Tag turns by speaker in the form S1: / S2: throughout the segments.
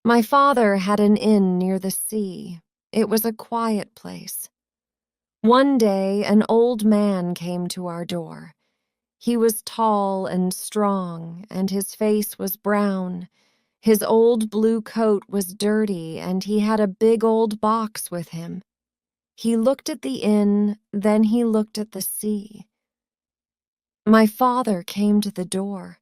S1: My father had an inn near the sea. It was a quiet place. One day, an old man came to our door. He was tall and strong, and his face was brown. His old blue coat was dirty, and he had a big old box with him. He looked at the inn, then he looked at the sea. My father came to the door.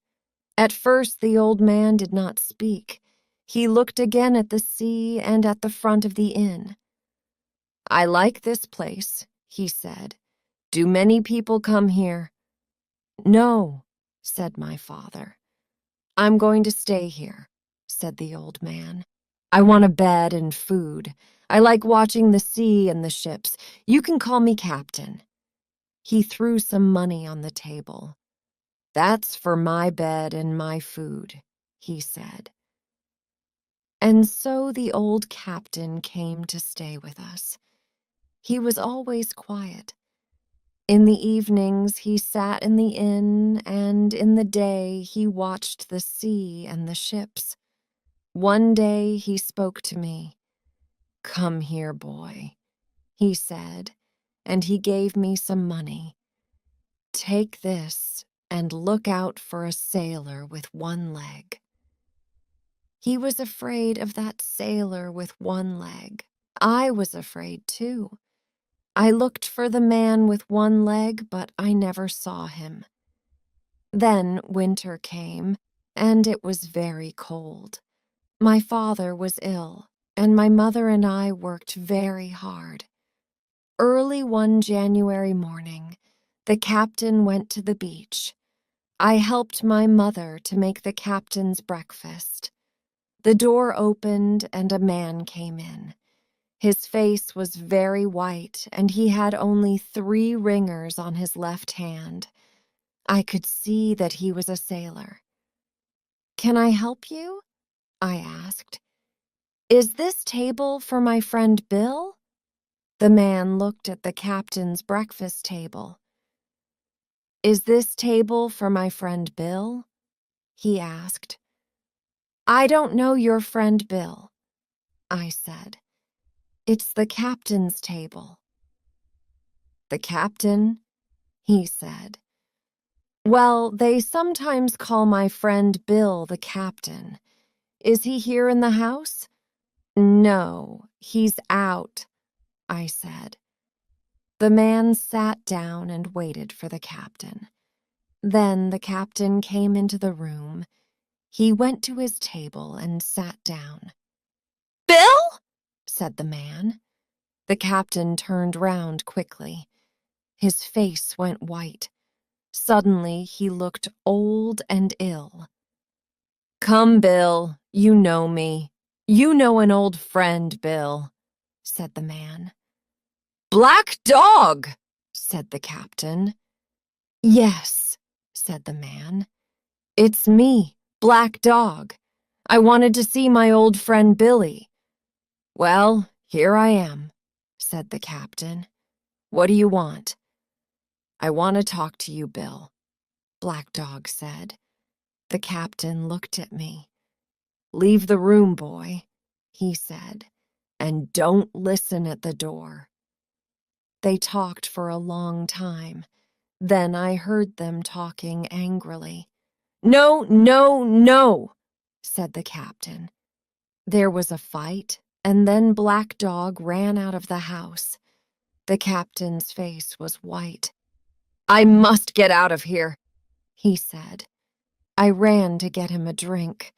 S1: At first, the old man did not speak. He looked again at the sea and at the front of the inn. "I like this place," he said. "Do many people come here?" "No," said my father. "I'm going to stay here," said the old man. "I want a bed and food. I like watching the sea and the ships. You can call me captain." He threw some money on the table. "That's for my bed and my food," he said. And so the old captain came to stay with us. He was always quiet. In the evenings he sat in the inn, and in the day he watched the sea and the ships. One day he spoke to me. "Come here, boy," he said, and he gave me some money. "Take this and look out for a sailor with one leg." He was afraid of that sailor with one leg. I was afraid too. I looked for the man with one leg, but I never saw him. Then winter came, and it was very cold. My father was ill, and my mother and I worked very hard. Early one January morning, the captain went to the beach. I helped my mother to make the captain's breakfast. The door opened and a man came in. His face was very white, and he had only 3 ringers on his left hand. I could see that he was a sailor. "Can I help you?" I asked. "Is this table for my friend Bill?" The man looked at the captain's breakfast table. "Is this table for my friend Bill?" he asked. "I don't know your friend Bill," I said. "It's the captain's table." "The captain?" he said. "Well, they sometimes call my friend Bill the captain. Is he here in the house?" "No, he's out," I said. The man sat down and waited for the captain. Then the captain came into the room. He went to his table and sat down. "Bill?" said the man. The captain turned round quickly. His face went white. Suddenly he looked old and ill. "Come, Bill, you know me. You know an old friend, Bill," said the man. "Black Dog!" said the captain. "Yes," said the man. "It's me, Black Dog. I wanted to see my old friend Billy." "Well, here I am," said the captain. "What do you want?" "I want to talk to you, Bill," Black Dog said. The captain looked at me. "Leave the room, boy," he said, "and don't listen at the door." They talked for a long time. Then I heard them talking angrily. "No, no, no," said the captain. There was a fight, and then Black Dog ran out of the house. The captain's face was white. "I must get out of here," he said. I ran to get him a drink.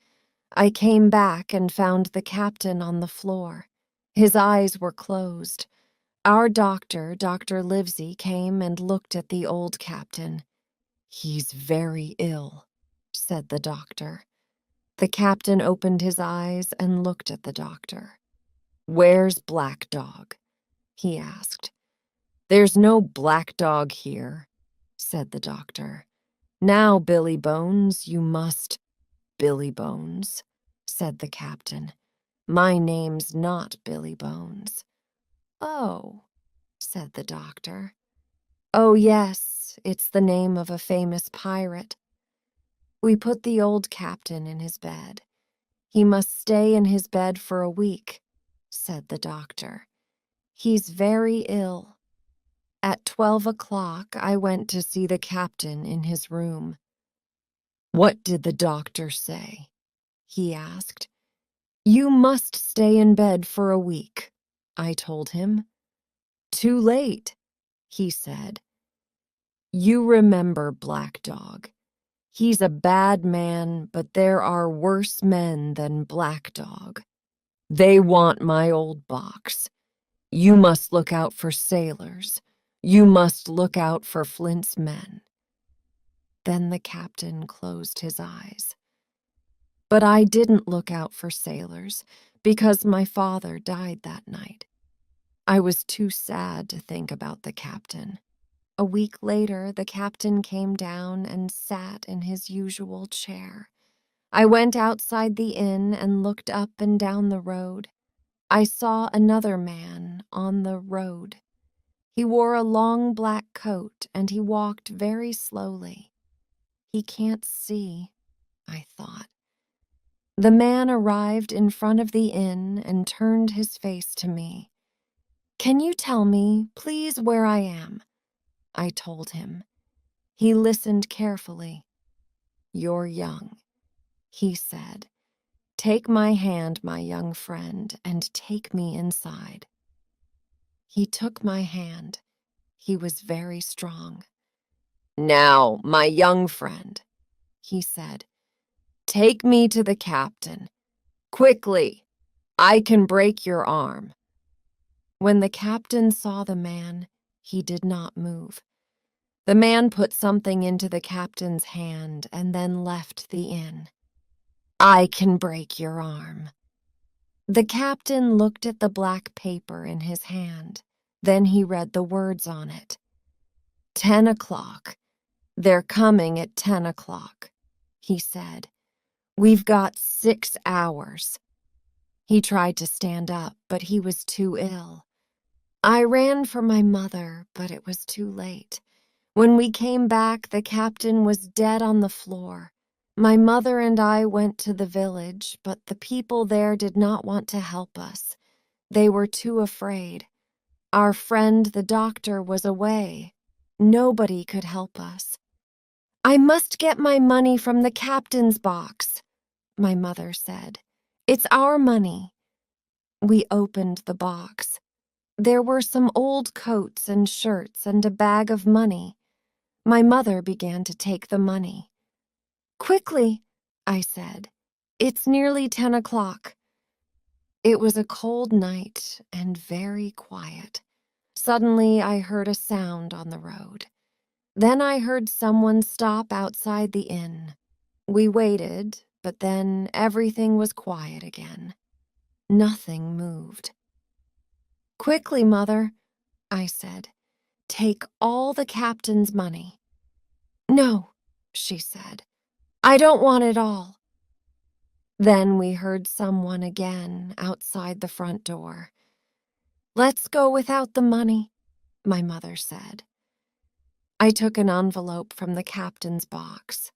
S1: I came back and found the captain on the floor. His eyes were closed. Our doctor, Dr. Livesey, came and looked at the old captain. "He's very ill," said the doctor. The captain opened his eyes and looked at the doctor. "Where's Black Dog?" he asked. "There's no Black Dog here," said the doctor. "Now, Billy Bones, you must—" "Billy Bones," said the captain. "My name's not Billy Bones." "Oh," said the doctor. "Oh, yes, it's the name of a famous pirate." We put the old captain in his bed. He must stay in his bed for a week," said the doctor. "He's very ill." At 12 o'clock, I went to see the captain in his room. "What did the doctor say?" he asked. "You must stay in bed for a week," I told him. "Too late," he said. "You remember Black Dog. He's a bad man, but there are worse men than Black Dog. They want my old box. You must look out for sailors. You must look out for Flint's men." Then the captain closed his eyes. But I didn't look out for sailors because my father died that night. I was too sad to think about the captain. A week later, the captain came down and sat in his usual chair. I went outside the inn and looked up and down the road. I saw another man on the road. He wore a long black coat and he walked very slowly. He can't see, I thought. The man arrived in front of the inn and turned his face to me. "Can you tell me, please, where I am?" I told him. He listened carefully. "You're young," he said. "Take my hand, my young friend, and take me inside." He took my hand. He was very strong. "Now, my young friend," he said, "take me to the captain. Quickly, I can break your arm." When the captain saw the man, he did not move. The man put something into the captain's hand and then left the inn. "I can break your arm." The captain looked at the black paper in his hand. Then he read the words on it. 10 o'clock. They're coming at 10 o'clock, he said. "We've got 6 hours. He tried to stand up, but he was too ill. I ran for my mother, but it was too late. When we came back, the captain was dead on the floor. My mother and I went to the village, but the people there did not want to help us. They were too afraid. Our friend, the doctor, was away. Nobody could help us. "I must get my money from the captain's box," my mother said. "It's our money." We opened the box. There were some old coats and shirts and a bag of money. My mother began to take the money. "Quickly," I said. "It's nearly 10 o'clock." It was a cold night and very quiet. Suddenly, I heard a sound on the road. Then I heard someone stop outside the inn. We waited, but then everything was quiet again. Nothing moved. "Quickly, Mother," I said. "Take all the captain's money." "No," she said. "I don't want it all." Then we heard someone again outside the front door. "Let's go without the money," my mother said. I took an envelope from the captain's box.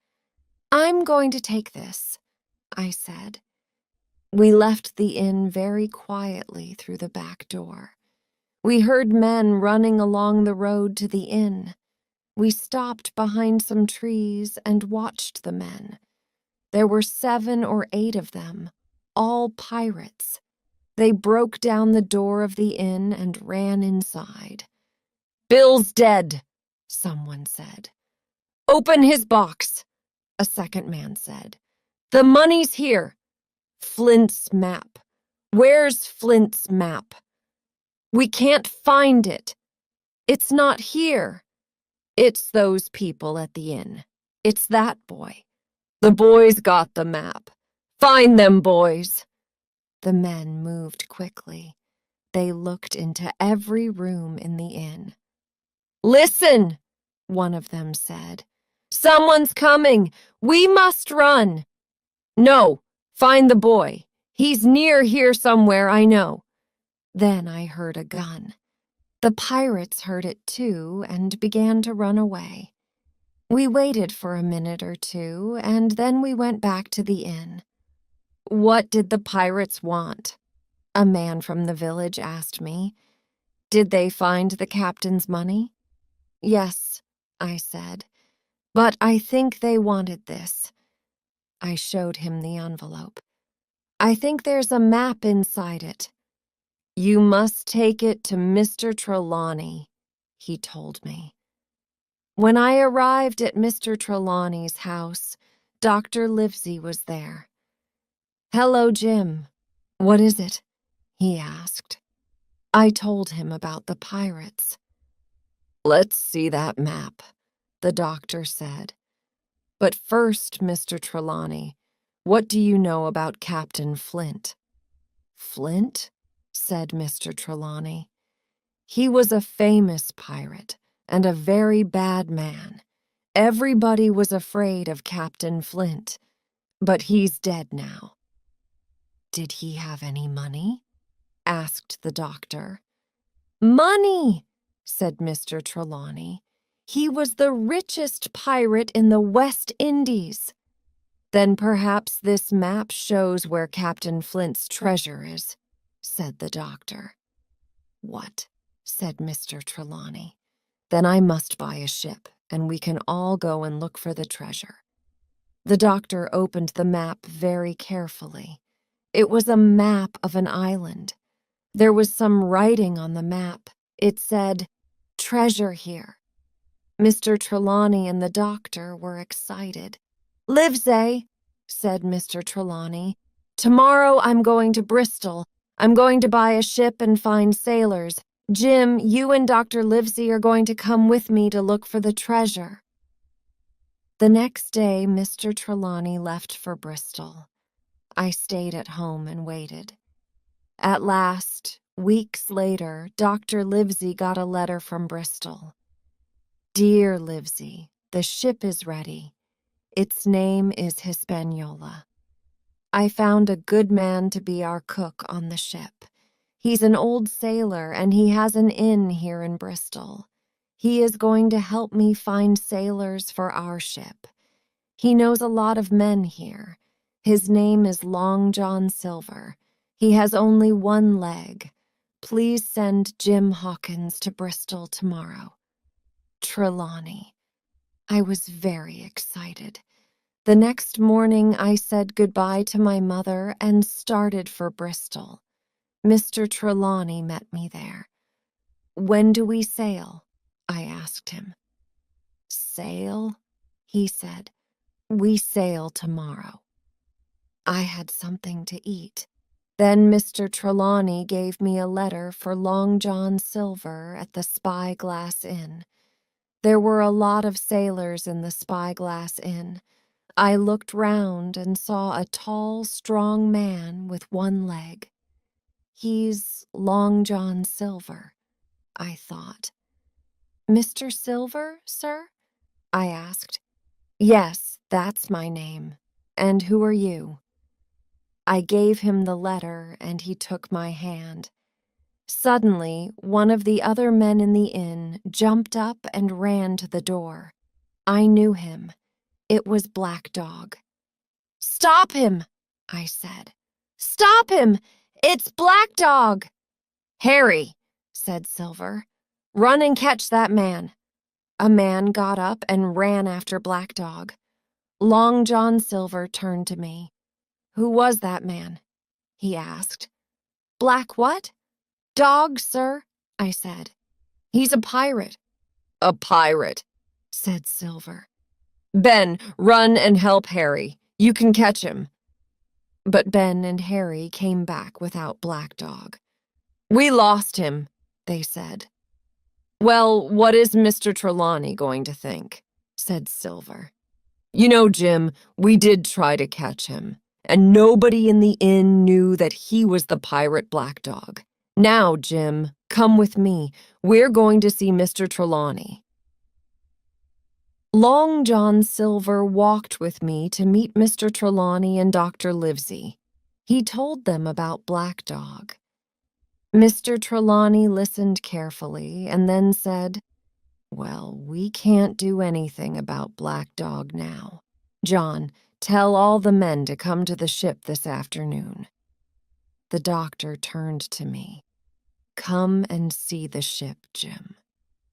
S1: "I'm going to take this," I said. We left the inn very quietly through the back door. We heard men running along the road to the inn. We stopped behind some trees and watched the men. There were 7 or 8 of them, all pirates. They broke down the door of the inn and ran inside. "Bill's dead," someone said. "Open his box," a second man said. "The money's here." "Flint's map. Where's Flint's map?" "We can't find it." "It's not here." "It's those people at the inn. It's that boy. The boy's got the map. Find them, boys." The men moved quickly. They looked into every room in the inn. "Listen," one of them said. "Someone's coming. We must run." "No, find the boy. He's near here somewhere, I know." Then I heard a gun. The pirates heard it too and began to run away. We waited for a minute or two, and then we went back to the inn. "What did the pirates want?" a man from the village asked me. "Did they find the captain's money?" "Yes," I said, "but I think they wanted this." I showed him the envelope. "I think there's a map inside it." "You must take it to Mr. Trelawney," he told me. When I arrived at Mr. Trelawney's house, Dr. Livesey was there. "Hello, Jim. What is it?" he asked. I told him about the pirates. "Let's see that map," the doctor said. "But first, Mr. Trelawney, what do you know about Captain Flint?" "Flint?" said Mr. Trelawney. "He was a famous pirate and a very bad man. Everybody was afraid of Captain Flint, but he's dead now." "Did he have any money?" asked the doctor. "Money!" said Mr. Trelawney. "He was the richest pirate in the West Indies." "Then perhaps this map shows where Captain Flint's treasure is," said the doctor. "What?" said Mr. Trelawney. "Then I must buy a ship, and we can all go and look for the treasure." The doctor opened the map very carefully. It was a map of an island. There was some writing on the map. It said, "Treasure here." Mr. Trelawney and the doctor were excited. "Livesey," said Mr. Trelawney, "tomorrow I'm going to Bristol. I'm going to buy a ship and find sailors. Jim, you and Dr. Livesey are going to come with me to look for the treasure." The next day, Mr. Trelawney left for Bristol. I stayed at home and waited. At last, weeks later, Dr. Livesey got a letter from Bristol. "Dear Livesey, the ship is ready. Its name is Hispaniola. I found a good man to be our cook on the ship. He's an old sailor, and he has an inn here in Bristol. He is going to help me find sailors for our ship. He knows a lot of men here. His name is Long John Silver. He has only one leg. Please send Jim Hawkins to Bristol tomorrow. Trelawney." I was very excited. The next morning, I said goodbye to my mother and started for Bristol. Mr. Trelawney met me there. "When do we sail?" I asked him. "Sail?" he said. "We sail tomorrow." I had something to eat. Then Mr. Trelawney gave me a letter for Long John Silver at the Spyglass Inn. There were a lot of sailors in the Spyglass Inn. I looked round and saw a tall, strong man with one leg. "He's Long John Silver," I thought. "Mr. Silver, sir?" I asked. "Yes, that's my name. And who are you?" I gave him the letter, and he took my hand. Suddenly, one of the other men in the inn jumped up and ran to the door. I knew him. It was Black Dog. "Stop him!" I said. "Stop him! It's Black Dog!" "Harry," said Silver, "run and catch that man." A man got up and ran after Black Dog. Long John Silver turned to me. "Who was that man?" he asked. "Black what?" "Dog, sir," I said. "He's a pirate." "A pirate," said Silver. "Ben, run and help Harry. You can catch him." But Ben and Harry came back without Black Dog. "We lost him," they said. "Well, what is Mr. Trelawney going to think?" said Silver. "You know, Jim, we did try to catch him, and nobody in the inn knew that he was the pirate Black Dog. Now, Jim, come with me. We're going to see Mr. Trelawney." Long John Silver walked with me to meet Mr. Trelawney and Dr. Livesey. He told them about Black Dog. Mr. Trelawney listened carefully and then said, "Well, we can't do anything about Black Dog now. John, Tell all the men to come to the ship this afternoon." The doctor turned to me. "Come and see the ship, Jim,"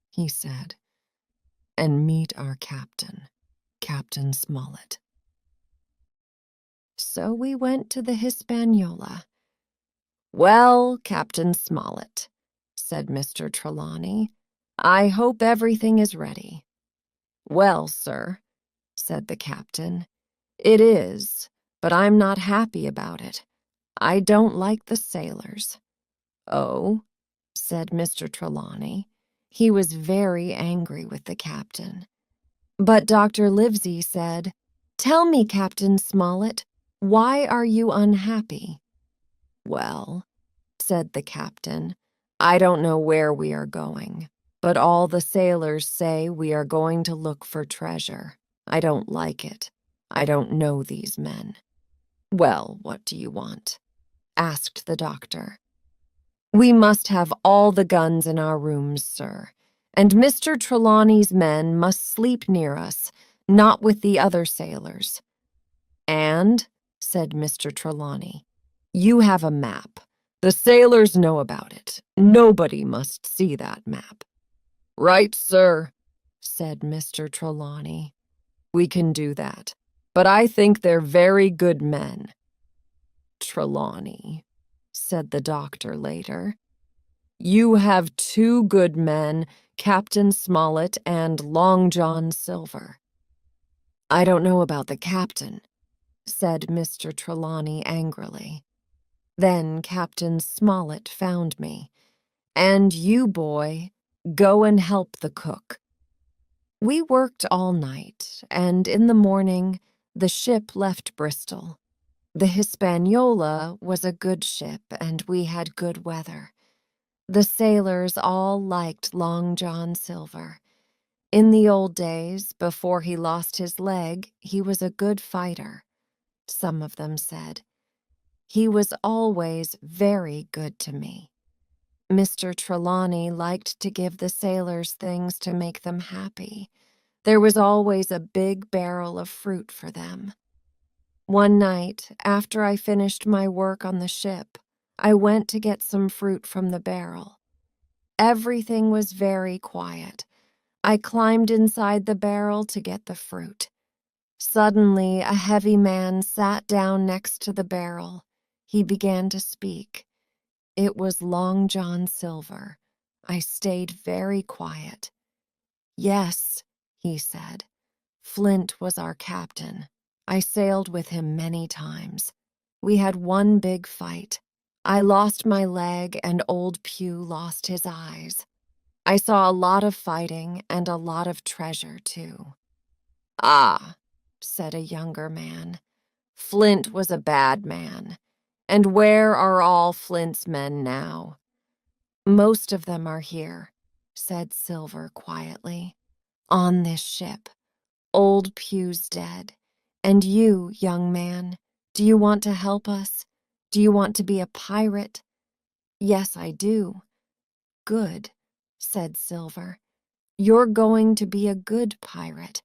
S1: he said, "and meet our captain, Captain Smollett." So we went to the Hispaniola. "Well, Captain Smollett," said Mr. Trelawney, "I hope everything is ready." "Well, sir," said the captain, "it is, but I'm not happy about it. I don't like the sailors." "Oh," said Mr. Trelawney. He was very angry with the captain. But Dr. Livesey said, "Tell me, Captain Smollett, why are you unhappy?" "Well," said the captain, "I don't know where we are going, but all the sailors say we are going to look for treasure. I don't like it. I don't know these men." "Well, what do you want?" asked the doctor. "We must have all the guns in our rooms, sir, and Mr. Trelawney's men must sleep near us, not with the other sailors." "And," said Mr. Trelawney, "you have a map. The sailors know about it. Nobody must see that map." "Right, sir," said Mr. Trelawney. "We can do that, but I think they're very good men." "Trelawney," said the doctor later, "you have two good men, Captain Smollett and Long John Silver." "I don't know about the captain," said Mr. Trelawney angrily. Then Captain Smollett found me. "And you, boy, go and help the cook." We worked all night, and in the morning the ship left Bristol. The Hispaniola was a good ship, and we had good weather. The sailors all liked Long John Silver. In the old days, before he lost his leg, he was a good fighter, some of them said. He was always very good to me. Mr. Trelawney liked to give the sailors things to make them happy. There was always a big barrel of fruit for them. One night, after I finished my work on the ship, I went to get some fruit from the barrel. Everything was very quiet. I climbed inside the barrel to get the fruit. Suddenly, a heavy man sat down next to the barrel. He began to speak. It was Long John Silver. I stayed very quiet. "Yes," he said, "Flint was our captain. I sailed with him many times. We had one big fight. I lost my leg and old Pew lost his eyes. I saw a lot of fighting and a lot of treasure, too." "Ah," said a younger man, "Flint was a bad man. And where are all Flint's men now?" "Most of them are here," said Silver quietly, "on this ship. Old Pew's dead. And you, young man, do you want to help us? Do you want to be a pirate?" "Yes, I do." "Good," said Silver. "You're going to be a good pirate."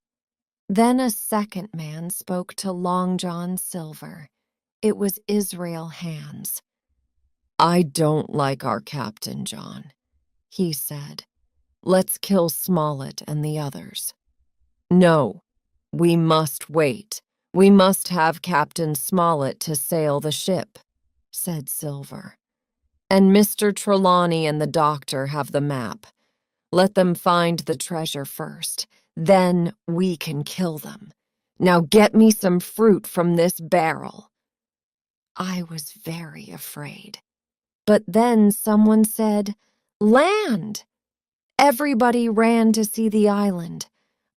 S1: Then a second man spoke to Long John Silver. It was Israel Hands. "I don't like our captain, John," he said. "Let's kill Smollett and the others." "No, we must wait. We must have Captain Smollett to sail the ship," said Silver. "And Mr. Trelawney and the doctor have the map. Let them find the treasure first. Then we can kill them. Now get me some fruit from this barrel." I was very afraid. But then someone said, "Land!" Everybody ran to see the island.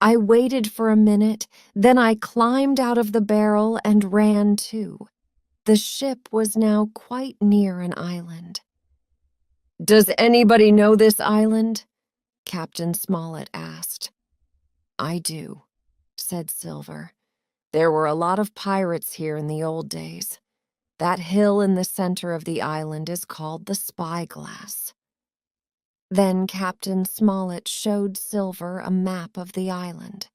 S1: I waited for a minute, then I climbed out of the barrel and ran too. The ship was now quite near an island. "Does anybody know this island?" Captain Smollett asked. "I do," said Silver. "There were a lot of pirates here in the old days. That hill in the center of the island is called the Spyglass." Then Captain Smollett showed Silver a map of the island.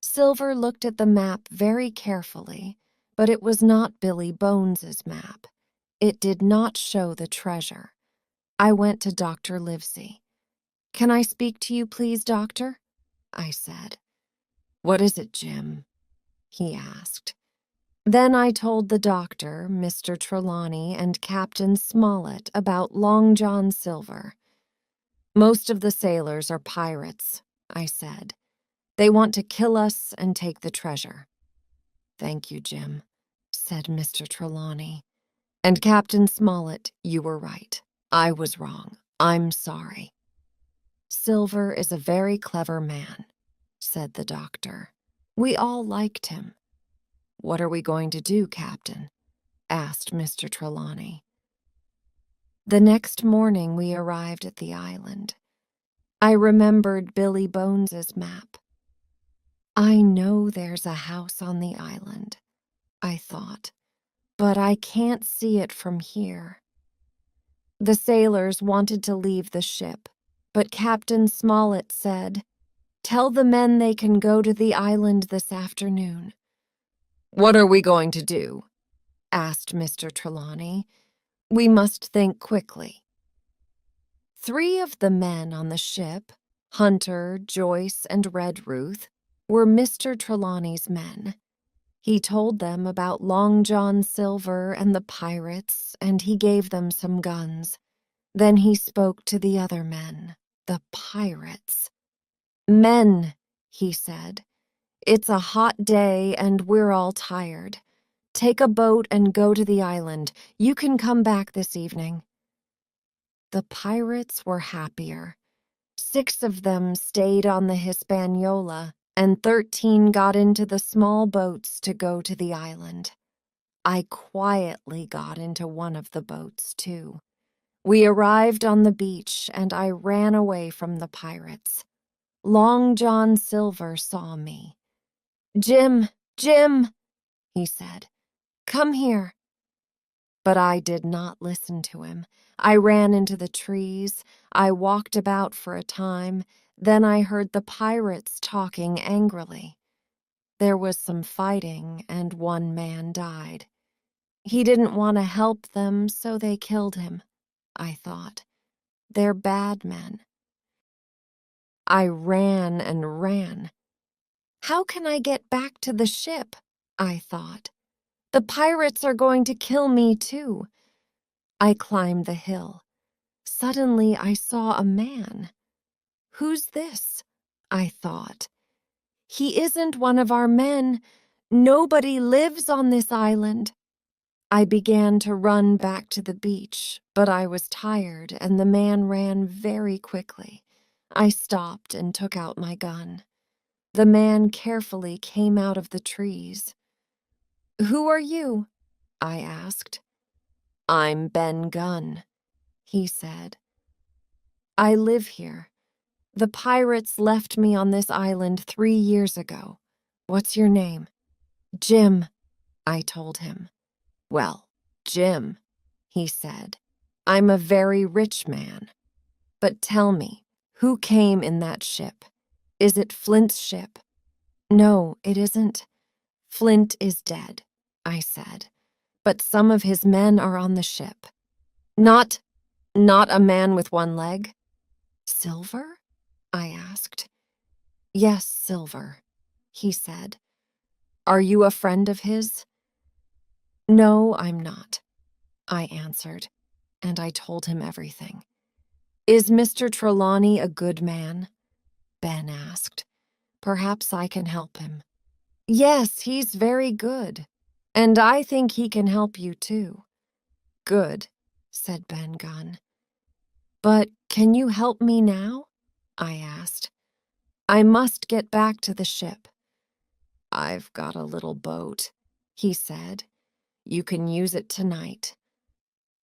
S1: Silver looked at the map very carefully, but it was not Billy Bones's map. It did not show the treasure. I went to Dr. Livesey. "Can I speak to you, please, doctor?" I said. "What is it, Jim?" he asked. Then I told the doctor, Mr. Trelawney, and Captain Smollett about Long John Silver. "Most of the sailors are pirates," I said. "They want to kill us and take the treasure." "Thank you, Jim," said Mr. Trelawney. "And Captain Smollett, you were right. I was wrong. I'm sorry." "Silver is a very clever man," said the doctor. "We all liked him." "What are we going to do, Captain?" asked Mr. Trelawney. The next morning we arrived at the island. I remembered Billy Bones's map. "I know there's a house on the island," I thought, "but I can't see it from here." The sailors wanted to leave the ship, but Captain Smollett said, "Tell the men they can go to the island this afternoon." "What are we going to do?" asked Mr. Trelawney. "We must think quickly." 3 of the men on the ship, Hunter, Joyce, and Redruth, were Mr. Trelawney's men. He told them about Long John Silver and the pirates, and he gave them some guns. Then he spoke to the other men, the pirates. "Men," he said, "it's a hot day and we're all tired. Take a boat and go to the island. You can come back this evening." The pirates were happier. 6 of them stayed on the Hispaniola, and 13 got into the small boats to go to the island. I quietly got into one of the boats, too. We arrived on the beach, and I ran away from the pirates. Long John Silver saw me. "Jim, Jim," he said, "come here." But I did not listen to him. I ran into the trees. I walked about for a time. Then I heard the pirates talking angrily. There was some fighting, and 1 man died. He didn't want to help them, so they killed him, I thought. They're bad men. I ran and ran. How can I get back to the ship? I thought. The pirates are going to kill me too. I climbed the hill. Suddenly I saw a man. Who's this? I thought. He isn't one of our men. Nobody lives on this island. I began to run back to the beach, but I was tired and the man ran very quickly. I stopped and took out my gun. The man carefully came out of the trees. "Who are you?" I asked. "I'm Ben Gunn," he said. "I live here. The pirates left me on this island 3 years ago. What's your name?" "Jim," I told him. "Well, Jim," he said, "I'm a very rich man. But tell me, who came in that ship? Is it Flint's ship?" "No, it isn't. Flint is dead," I said. "But some of his men are on the ship." Not a man with 1 leg?" "Silver?" I asked. "Yes, Silver," he said. "Are you a friend of his?" "No, I'm not," I answered, and I told him everything. "Is Mr. Trelawney a good man?" Ben asked. "Perhaps I can help him." "Yes, he's very good, and I think he can help you too." "Good," said Ben Gunn. "But can you help me now?" I asked. "I must get back to the ship." "I've got a little boat," he said. "You can use it tonight."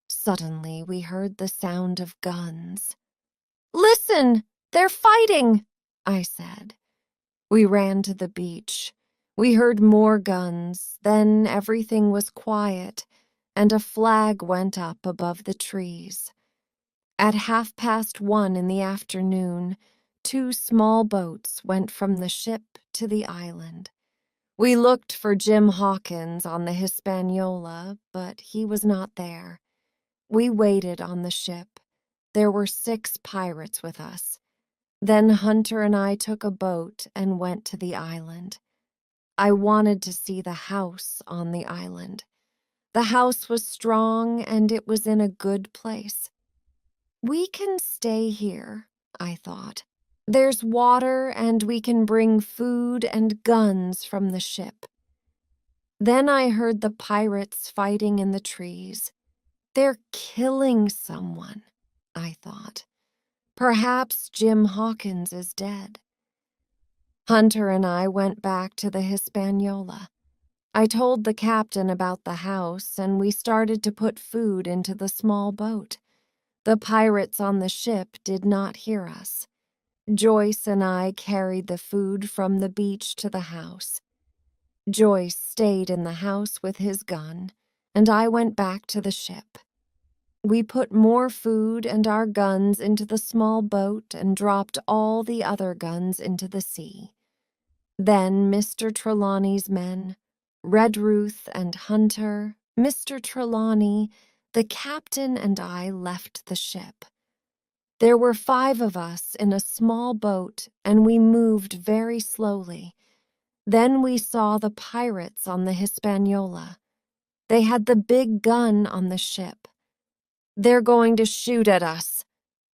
S1: Suddenly we heard the sound of guns. "Listen! They're fighting!" I said. We ran to the beach. We heard more guns, then everything was quiet, and a flag went up above the trees. At 1:30 in the afternoon, 2 small boats went from the ship to the island. We looked for Jim Hawkins on the Hispaniola, but he was not there. We waited on the ship. There were 6 pirates with us. Then Hunter and I took a boat and went to the island. I wanted to see the house on the island. The house was strong and it was in a good place. We can stay here, I thought. There's water and we can bring food and guns from the ship. Then I heard the pirates fighting in the trees. They're killing someone, I thought. Perhaps Jim Hawkins is dead. Hunter and I went back to the Hispaniola. I told the captain about the house, and we started to put food into the small boat. The pirates on the ship did not hear us. Joyce and I carried the food from the beach to the house. Joyce stayed in the house with his gun, and I went back to the ship. We put more food and our guns into the small boat and dropped all the other guns into the sea. Then Mr. Trelawney's men, Redruth and Hunter, Mr. Trelawney, the captain and I left the ship. There were 5 of us in a small boat, and we moved very slowly. Then we saw the pirates on the Hispaniola. They had the big gun on the ship. "They're going to shoot at us,"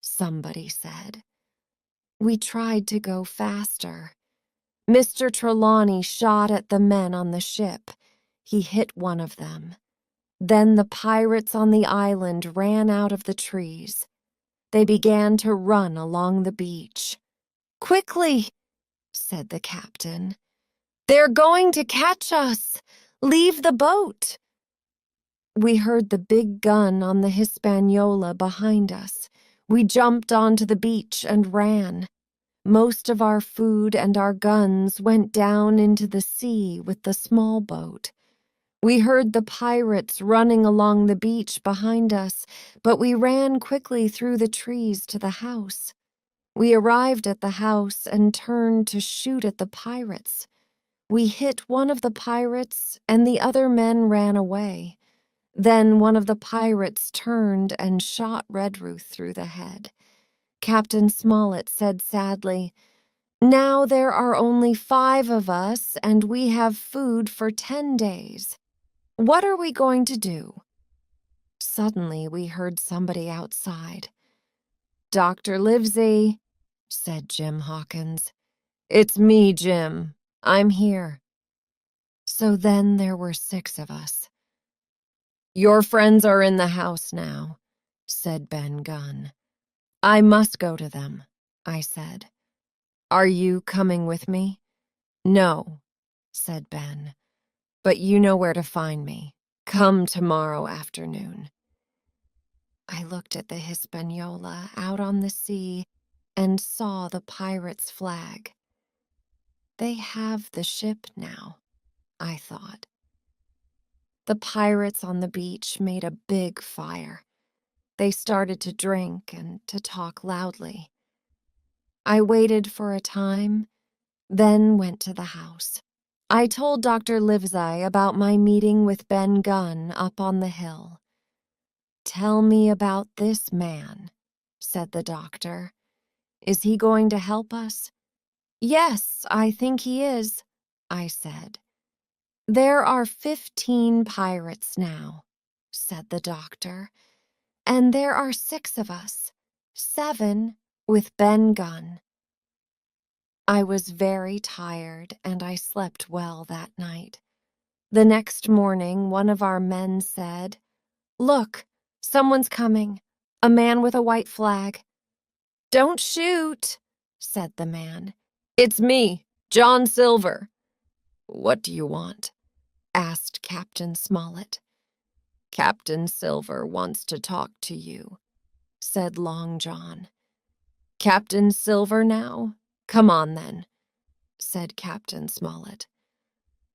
S1: somebody said. We tried to go faster. Mr. Trelawney shot at the men on the ship. He hit one of them. Then the pirates on the island ran out of the trees. They began to run along the beach. "Quickly," said the captain. "They're going to catch us. Leave the boat." We heard the big gun on the Hispaniola behind us. We jumped onto the beach and ran. Most of our food and our guns went down into the sea with the small boat. We heard the pirates running along the beach behind us, but we ran quickly through the trees to the house. We arrived at the house and turned to shoot at the pirates. We hit one of the pirates, and the other men ran away. Then one of the pirates turned and shot Redruth through the head. Captain Smollett said sadly, "Now there are only 5 of us, and we have food for 10 days. What are we going to do?" Suddenly we heard somebody outside. "Dr. Livesey," said Jim Hawkins. "It's me, Jim. I'm here." So then there were 6 of us. "Your friends are in the house now," said Ben Gunn. "I must go to them," I said. "Are you coming with me?" "No," said Ben, "but you know where to find me. Come tomorrow afternoon." I looked at the Hispaniola out on the sea and saw the pirates' flag. They have the ship now, I thought. The pirates on the beach made a big fire. They started to drink and to talk loudly. I waited for a time, then went to the house. I told Dr. Livesey about my meeting with Ben Gunn up on the hill. "Tell me about this man," said the doctor. "Is he going to help us?" "Yes, I think he is," I said. "There are 15 pirates now," said the doctor, "and there are 6 of us, 7 with Ben Gunn." I was very tired, and I slept well that night. The next morning, one of our men said, "Look, someone's coming, a man with a white flag." "Don't shoot," said the man. "It's me, John Silver." "What do you want?" asked Captain Smollett. "Captain Silver wants to talk to you," said Long John. "Captain Silver now? Come on then," said Captain Smollett.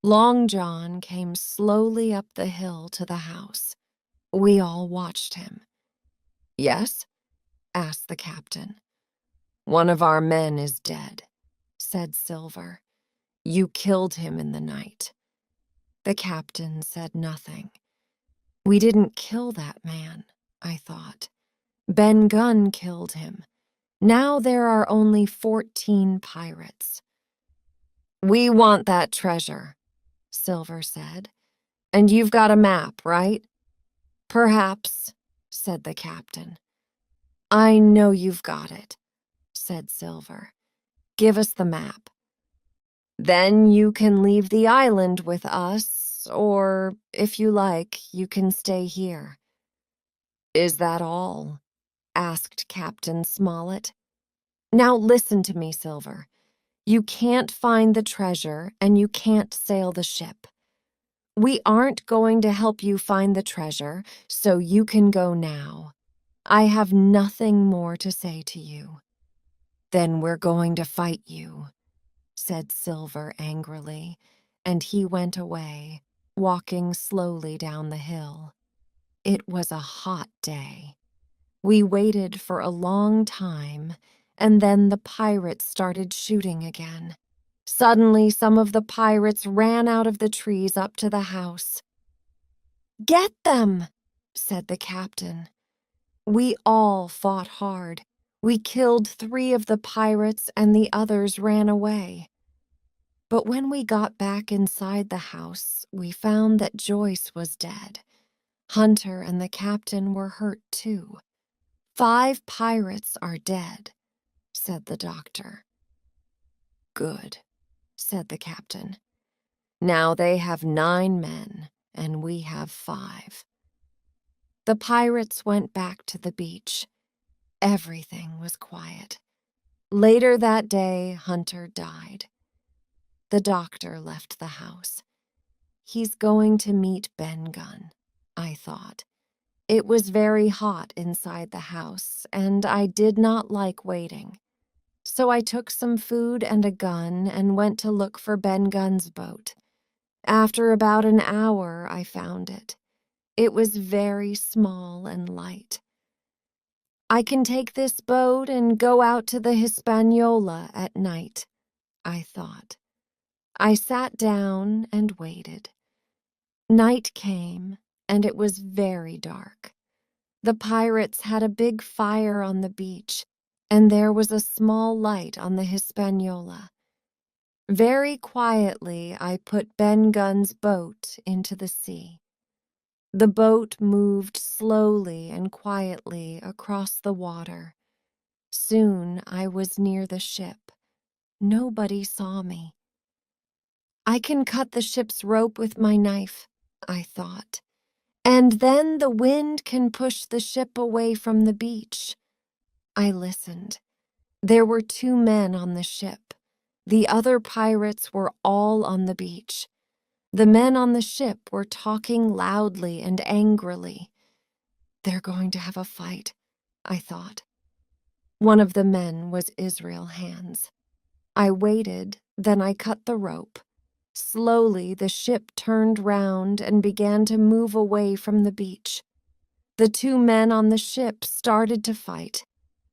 S1: Long John came slowly up the hill to the house. We all watched him. "Yes?" asked the captain. "One of our men is dead," said Silver. You killed him in the night." The captain said nothing. We didn't kill that man, I thought. Ben Gunn killed him. Now there are only 14 pirates. "We want that treasure," Silver said. "And you've got a map, right?" "Perhaps," said the captain. "I know you've got it," said Silver. "Give us the map. Then you can leave the island with us, or, if you like, you can stay here." "Is that all?" asked Captain Smollett. "Now listen to me, Silver. You can't find the treasure, and you can't sail the ship. We aren't going to help you find the treasure, so you can go now. I have nothing more to say to you." "Then we're going to fight you," said Silver angrily, and he went away, walking slowly down the hill. It was a hot day. We waited for a long time, and then the pirates started shooting again. Suddenly, some of the pirates ran out of the trees up to the house. "Get them!" said the captain. We all fought hard. We killed 3 of the pirates, and the others ran away. But when we got back inside the house, we found that Joyce was dead. Hunter and the captain were hurt too. 5 pirates are dead, said the doctor. "Good," said the captain. "Now they have 9 men, and we have 5. The pirates went back to the beach. Everything was quiet. Later that day, Hunter died. The doctor left the house. He's going to meet Ben Gunn, I thought. It was very hot inside the house, and I did not like waiting. So I took some food and a gun and went to look for Ben Gunn's boat. After about an hour, I found it. It was very small and light. "I can take this boat and go out to the Hispaniola at night," I thought. I sat down and waited. Night came, and it was very dark. The pirates had a big fire on the beach, and there was a small light on the Hispaniola. Very quietly, I put Ben Gunn's boat into the sea. The boat moved slowly and quietly across the water. Soon I was near the ship. Nobody saw me. "I can cut the ship's rope with my knife," I thought. "And then the wind can push the ship away from the beach." I listened. There were 2 men on the ship. The other pirates were all on the beach. The men on the ship were talking loudly and angrily. They're going to have a fight, I thought. One of the men was Israel Hands. I waited, then I cut the rope. Slowly, the ship turned round and began to move away from the beach. The 2 men on the ship started to fight.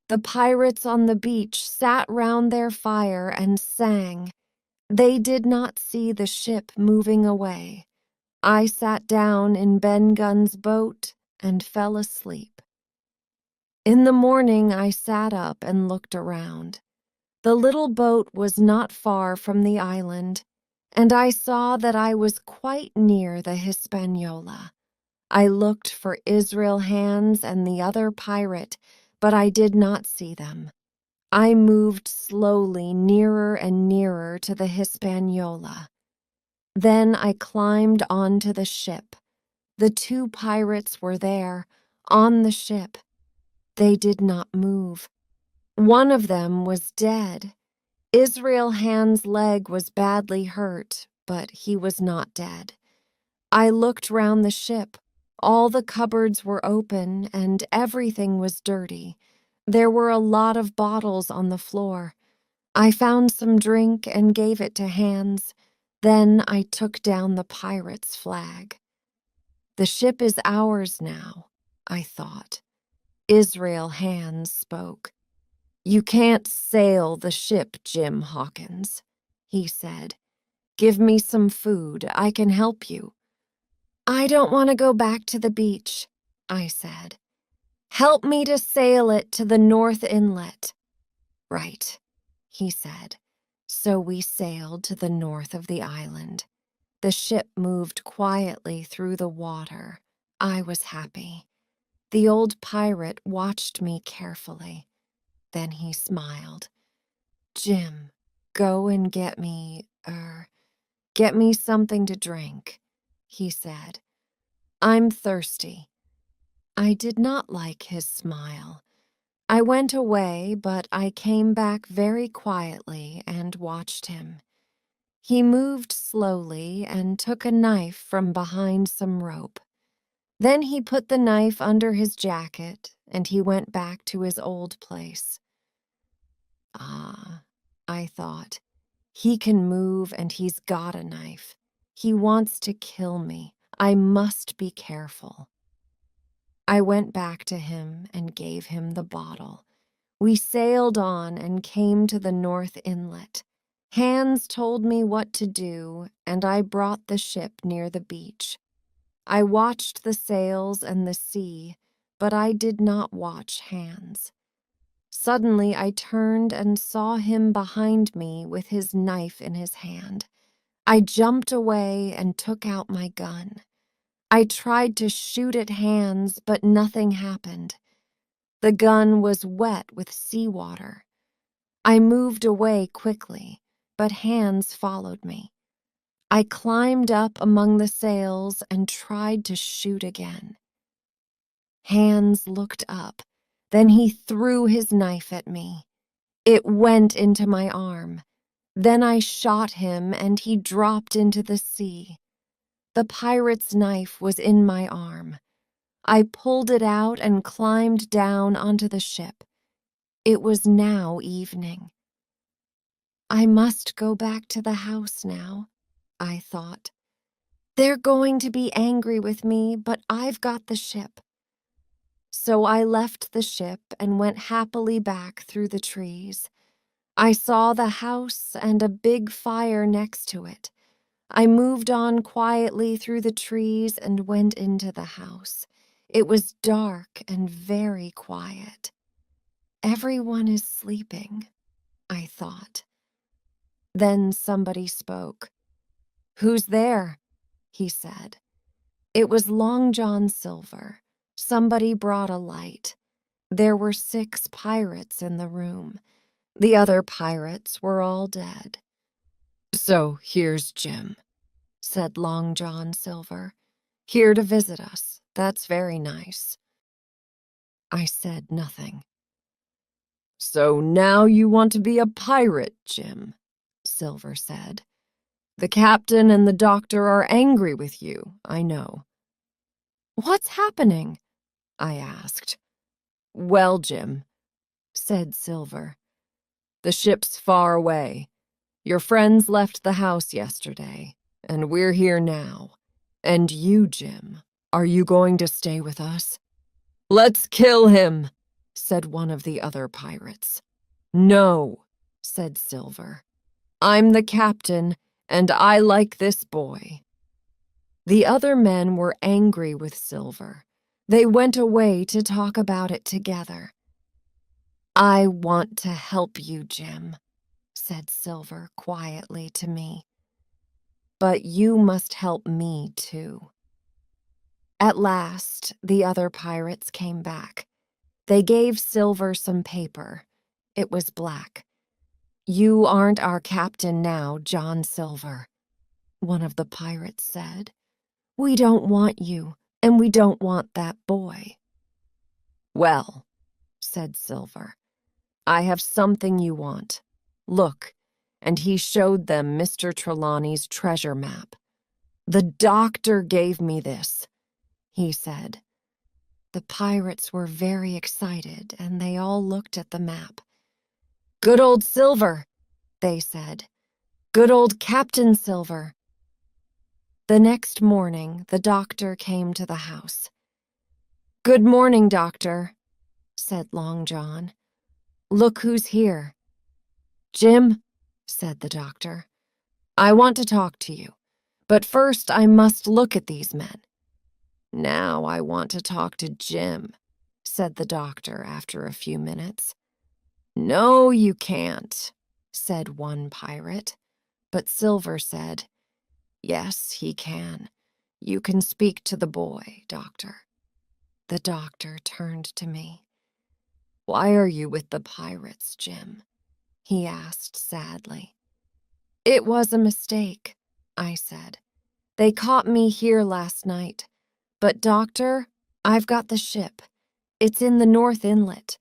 S1: The pirates on the beach sat round their fire and sang. They did not see the ship moving away. I sat down in Ben Gunn's boat and fell asleep. In the morning, I sat up and looked around. The little boat was not far from the island, and I saw that I was quite near the Hispaniola. I looked for Israel Hands and the other pirate, but I did not see them. I moved slowly nearer and nearer to the Hispaniola. Then I climbed onto the ship. The 2 pirates were there, on the ship. They did not move. One of them was dead. Israel Hand's leg was badly hurt, but he was not dead. I looked round the ship. All the cupboards were open, and everything was dirty. There were a lot of bottles on the floor. I found some drink and gave it to Hands. Then I took down the pirate's flag. The ship is ours now, I thought. Israel Hands spoke. "You can't sail the ship, Jim Hawkins," he said. Give me some food. I can help you." "I don't want to go back to the beach," I said. "Help me to sail it to the North Inlet." "Right," he said. So we sailed to the north of the island. The ship moved quietly through the water. I was happy. The old pirate watched me carefully. Then he smiled. "Jim, go and get me something to drink," he said. "I'm thirsty." I did not like his smile. I went away, but I came back very quietly and watched him. He moved slowly and took a knife from behind some rope. Then he put the knife under his jacket, and he went back to his old place. "Ah," I thought, "he can move and he's got a knife. He wants to kill me. I must be careful." I went back to him and gave him the bottle. We sailed on and came to the North Inlet. Hans told me what to do, and I brought the ship near the beach. I watched the sails and the sea, but I did not watch Hans. Suddenly I turned and saw him behind me with his knife in his hand. I jumped away and took out my gun. I tried to shoot at Hans, but nothing happened. The gun was wet with seawater. I moved away quickly, but Hans followed me. I climbed up among the sails and tried to shoot again. Hans looked up. Then he threw his knife at me. It went into my arm. Then I shot him and he dropped into the sea. The pirate's knife was in my arm. I pulled it out and climbed down onto the ship. It was now evening. I must go back to the house now, I thought. They're going to be angry with me, but I've got the ship. So I left the ship and went happily back through the trees. I saw the house and a big fire next to it. I moved on quietly through the trees and went into the house. It was dark and very quiet. Everyone is sleeping, I thought. Then somebody spoke. "Who's there?" he said. It was Long John Silver. Somebody brought a light. There were 6 pirates in the room. The other pirates were all dead. "So here's Jim," said Long John Silver. "Here to visit us. That's very nice." I said nothing. "So now you want to be a pirate, Jim," Silver said. "The captain and the doctor are angry with you, I know." "What's happening?" I asked. "Well, Jim," said Silver, "the ship's far away. Your friends left the house yesterday, and we're here now. And you, Jim, are you going to stay with us?" "Let's kill him," said one of the other pirates. "No," said Silver. "I'm the captain, and I like this boy." The other men were angry with Silver. They went away to talk about it together. "I want to help you, Jim," said Silver quietly to me. "But you must help me, too." At last, the other pirates came back. They gave Silver some paper. It was black. "You aren't our captain now, John Silver," one of the pirates said. "We don't want you, and we don't want that boy." "Well," said Silver, "I have something you want. Look," and he showed them Mr. Trelawney's treasure map. "The doctor gave me this," he said. The pirates were very excited, and they all looked at the map. "Good old Silver," they said. "Good old Captain Silver." The next morning, the doctor came to the house. "Good morning, doctor," said Long John. "Look who's here." "Jim," said the doctor. I want to talk to you, but first I must look at these men." "Now I want to talk to Jim," said the doctor after a few minutes. "No, you can't," said one pirate, but Silver said, "Yes, he can. You can speak to the boy, doctor." The doctor turned to me. "Why are you with the pirates, Jim?" he asked sadly. "It was a mistake," I said. "They caught me here last night. But, doctor, I've got the ship. It's in the North Inlet."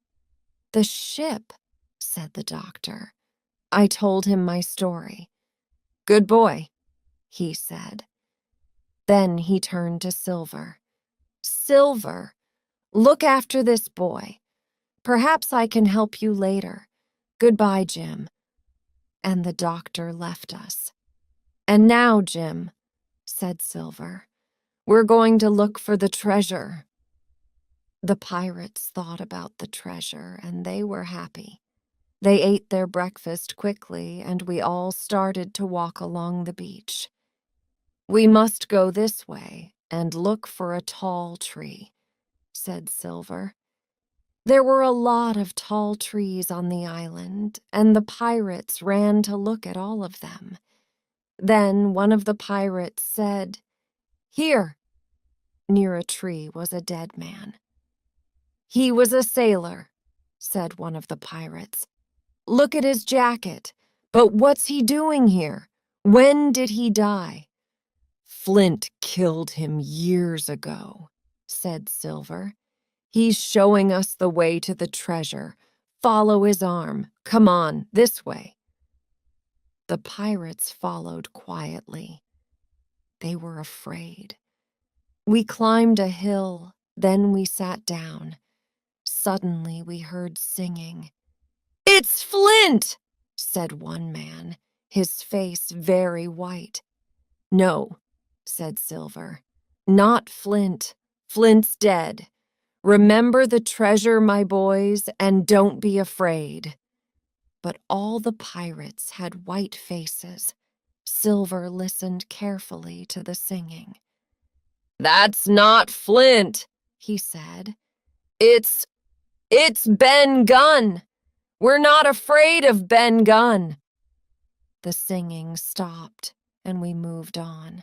S1: "The ship," said the doctor. I told him my story. "Good boy," he said. Then he turned to Silver. "Silver, look after this boy. Perhaps I can help you later. Goodbye, Jim." And the doctor left us. "And now, Jim," said Silver, "we're going to look for the treasure." The pirates thought about the treasure, and they were happy. They ate their breakfast quickly, and we all started to walk along the beach. "We must go this way and look for a tall tree," said Silver. There were a lot of tall trees on the island, and the pirates ran to look at all of them. Then one of the pirates said, "Here." Near a tree was a dead man. "He was a sailor," said one of the pirates. "Look at his jacket. But what's he doing here? When did he die?" "Flint killed him years ago," said Silver. "He's showing us the way to the treasure. Follow his arm. Come on, this way." The pirates followed quietly. They were afraid. We climbed a hill, then we sat down. Suddenly we heard singing. "It's Flint!" said one man, his face very white. "No," said Silver. "Not Flint. Flint's dead. Remember the treasure, my boys, and don't be afraid." But all the pirates had white faces. Silver listened carefully to the singing. "That's not Flint," he said. It's Ben Gunn. We're not afraid of Ben Gunn." The singing stopped, and we moved on.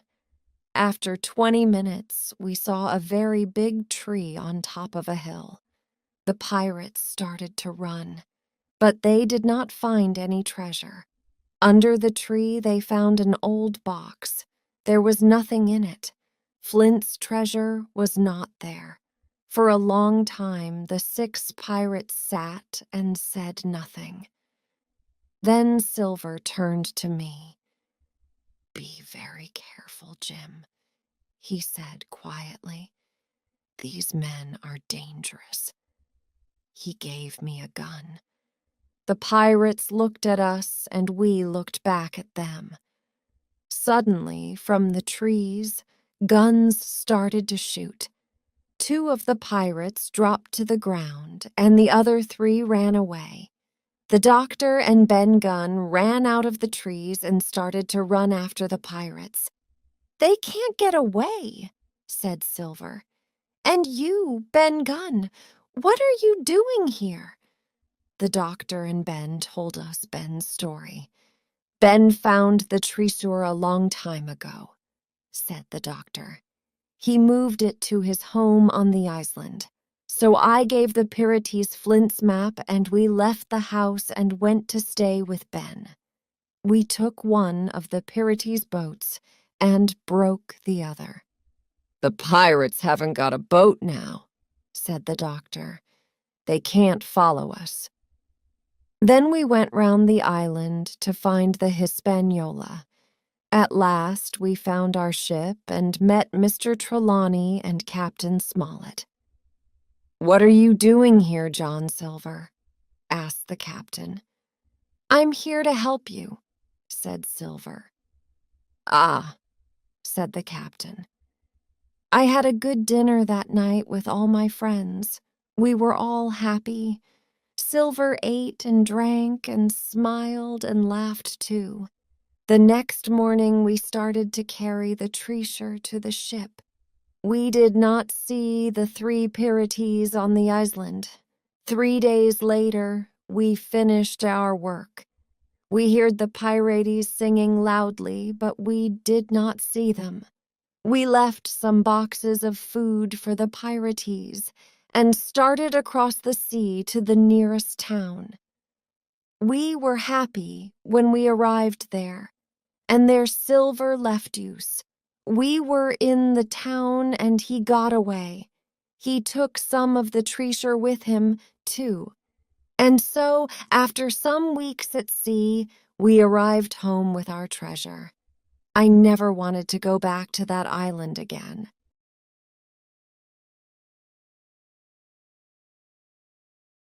S1: After 20 minutes, we saw a very big tree on top of a hill. The pirates started to run, but they did not find any treasure. Under the tree, they found an old box. There was nothing in it. Flint's treasure was not there. For a long time, the 6 pirates sat and said nothing. Then Silver turned to me. "Be very careful, Jim," he said quietly. "These men are dangerous." He gave me a gun. The pirates looked at us, and we looked back at them. Suddenly, from the trees, guns started to shoot. 2 of the pirates dropped to the ground, and the other 3 ran away. The doctor and Ben Gunn ran out of the trees and started to run after the pirates. "They can't get away," said Silver. "And you, Ben Gunn, what are you doing here?" The doctor and Ben told us Ben's story. "Ben found the treasure a long time ago," said the doctor. "He moved it to his home on the island. So I gave the Pirates Flint's map, and we left the house and went to stay with Ben. We took one of the Pirates' boats and broke the other." "The pirates haven't got a boat now," said the doctor. "They can't follow us." Then we went round the island to find the Hispaniola. At last we found our ship and met Mr. Trelawney and Captain Smollett. "What are you doing here, John Silver?" asked the captain. "I'm here to help you," said Silver. "Ah," said the captain. "I had a good dinner that night with all my friends. We were all happy. Silver ate and drank and smiled and laughed too. The next morning we started to carry the treasure to the ship. We did not see the 3 Pirates on the island. 3 days later, we finished our work. We heard the Pirates singing loudly, but we did not see them. We left some boxes of food for the Pirates and started across the sea to the nearest town. We were happy when we arrived there, and their silver left use. We were in the town and he got away. He took some of the treasure with him, too. And so, after some weeks at sea, we arrived home with our treasure. I never wanted to go back to that island again.